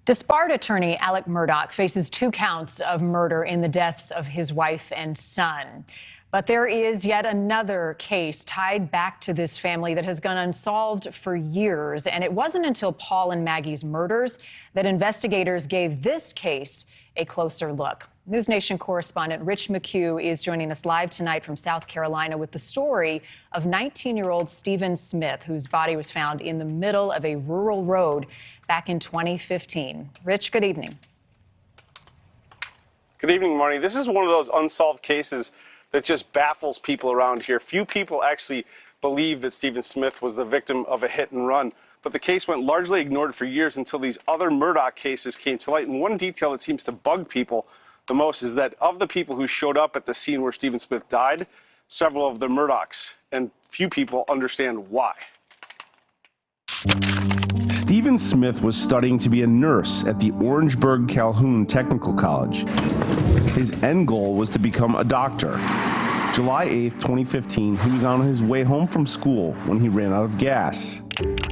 Disbarred attorney Alec Murdaugh faces 2 counts of murder in the deaths of his wife and son. But there is yet another case tied back to this family that has gone unsolved for years. And it wasn't until Paul and Maggie's murders that investigators gave this case a closer look. NewsNation correspondent Rich McHugh is joining us live tonight from South Carolina with the story of 19-year-old Stephen Smith, whose body was found in the middle of a rural road back in 2015. Rich, good evening. Good evening, Marnie. This is one of those unsolved cases that just baffles people around here. Few people actually believe that Stephen Smith was the victim of a hit and run, but the case went largely ignored for years until these other Murdaugh cases came to light. And one detail that seems to bug people the most is that of the people who showed up at the scene where Stephen Smith died, several of them Murdaughs, and few people understand why. Stephen Smith was studying to be a nurse at the Orangeburg Calhoun Technical College. His end goal was to become a doctor. July 8th, 2015, he was on his way home from school when he ran out of gas.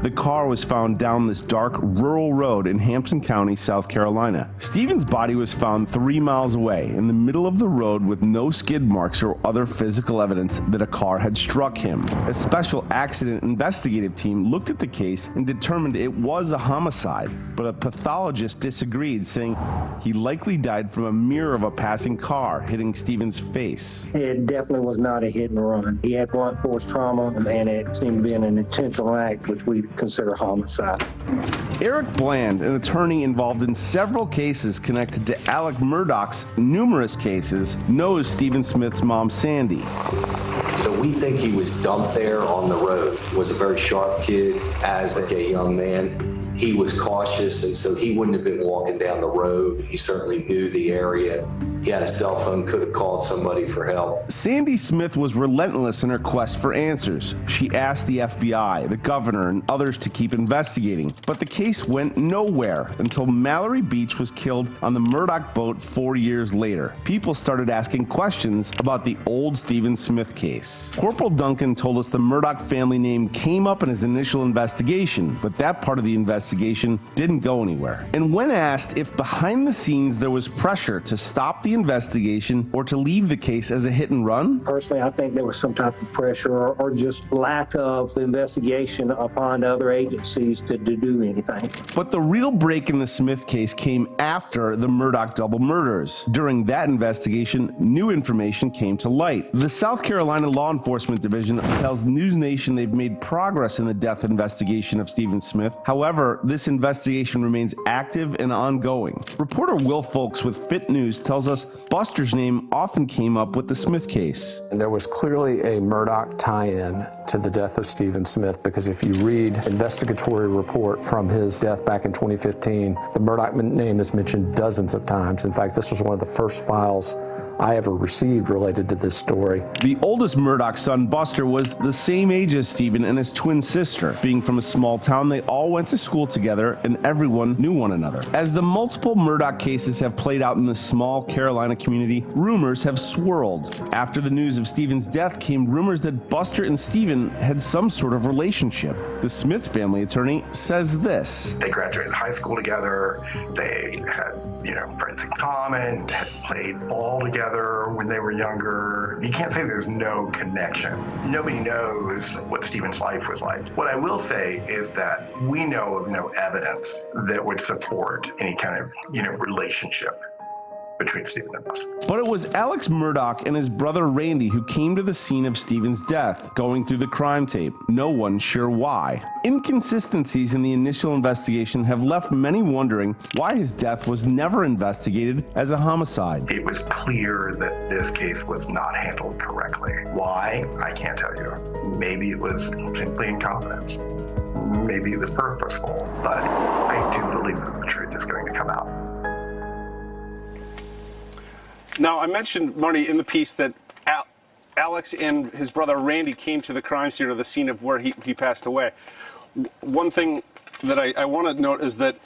The car was found down this dark rural road in Hampton County, South Carolina. Stephen's body was found 3 miles away in the middle of the road with no skid marks or other physical evidence that a car had struck him. A special accident investigative team looked at the case and determined it was a homicide, but a pathologist disagreed, saying he likely died from a mirror of a passing car hitting Stephen's face. It definitely was not a hit and run. He had blunt force trauma, and it seemed to be an intentional act, which we consider homicide. Eric Bland, an attorney involved in several cases connected to Alec Murdaugh's numerous cases, knows Stephen Smith's mom, Sandy. So we think he was dumped there on the road. Was a very sharp kid as a young man. He was cautious, and so he wouldn't have been walking down the road. He certainly knew the area. He had a cell phone, could have called somebody for help. Sandy Smith was relentless in her quest for answers. She asked the FBI, the governor, and others to keep investigating. But the case went nowhere until Mallory Beach was killed on the Murdaugh boat 4 years later. People started asking questions about the old Stephen Smith case. Corporal Duncan told us the Murdaugh family name came up in his initial investigation, but that part of the investigation didn't go anywhere. And when asked if behind the scenes there was pressure to stop the investigation or to leave the case as a hit and run? Personally, I think there was some type of pressure or just lack of investigation upon other agencies to do anything. But the real break in the Smith case came after the Murdaugh double murders. During that investigation, new information came to light. The South Carolina Law Enforcement Division tells NewsNation they've made progress in the death investigation of Stephen Smith. However, this investigation remains active and ongoing. Reporter Will Folks with Fit News tells us Buster's name often came up with the Smith case. And there was clearly a Murdaugh tie-in to the death of Stephen Smith, because if you read investigatory report from his death back in 2015, the Murdaugh name is mentioned dozens of times. In fact, this was one of the first files I ever received related to this story. The oldest Murdaugh son, Buster, was the same age as Stephen and his twin sister. Being from a small town, they all went to school together and everyone knew one another. As the multiple Murdaugh cases have played out in the small Carolina community, rumors have swirled. After the news of Stephen's death came rumors that Buster and Stephen had some sort of relationship. The Smith family attorney says this. They graduated high school together. They had, friends in common, had played ball together when they were younger. You can't say there's no connection. Nobody knows what Stephen's life was like. What I will say is that we know of no evidence that would support any kind of, relationship between Stephen and Buster. But it was Alex Murdaugh and his brother Randy who came to the scene of Stephen's death, going through the crime tape. No one sure why. Inconsistencies in the initial investigation have left many wondering why his death was never investigated as a homicide. It was clear that this case was not handled correctly. Why? I can't tell you. Maybe it was simply incompetence. Maybe it was purposeful, but I do believe that the truth is going to come out. Now, I mentioned, Marnie, in the piece that Alex and his brother Randy came to the crime scene, or the scene of where he passed away. One thing that I want to note is that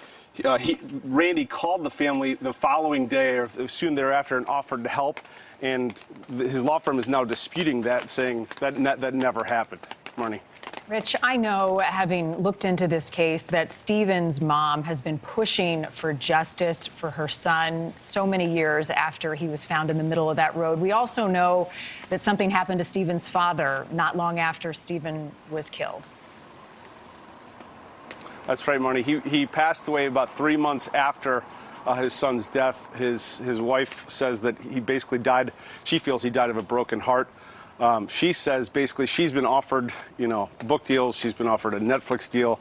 Randy called the family the following day or soon thereafter and offered to help, and his law firm is now disputing that, saying that that never happened. Marnie. Rich, I know, having looked into this case, that Stephen's mom has been pushing for justice for her son so many years after he was found in the middle of that road. We also know that something happened to Stephen's father not long after Stephen was killed. That's right, Marnie. He passed away about 3 months after his son's death. His wife says that he basically died. She feels he died of a broken heart. She says basically she's been offered, book deals. She's been offered a Netflix deal.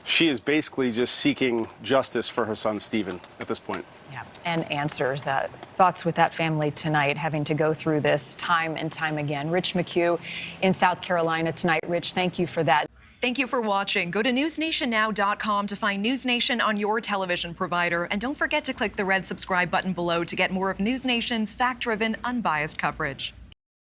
She is basically just seeking justice for her son, Stephen, at this point. Yeah, and answers. Thoughts with that family tonight, having to go through this time and time again. Rich McHugh in South Carolina tonight. Rich, thank you for that. Thank you for watching. Go to newsnationnow.com to find News Nation on your television provider. And don't forget to click the red subscribe button below to get more of News Nation's fact-driven, unbiased coverage.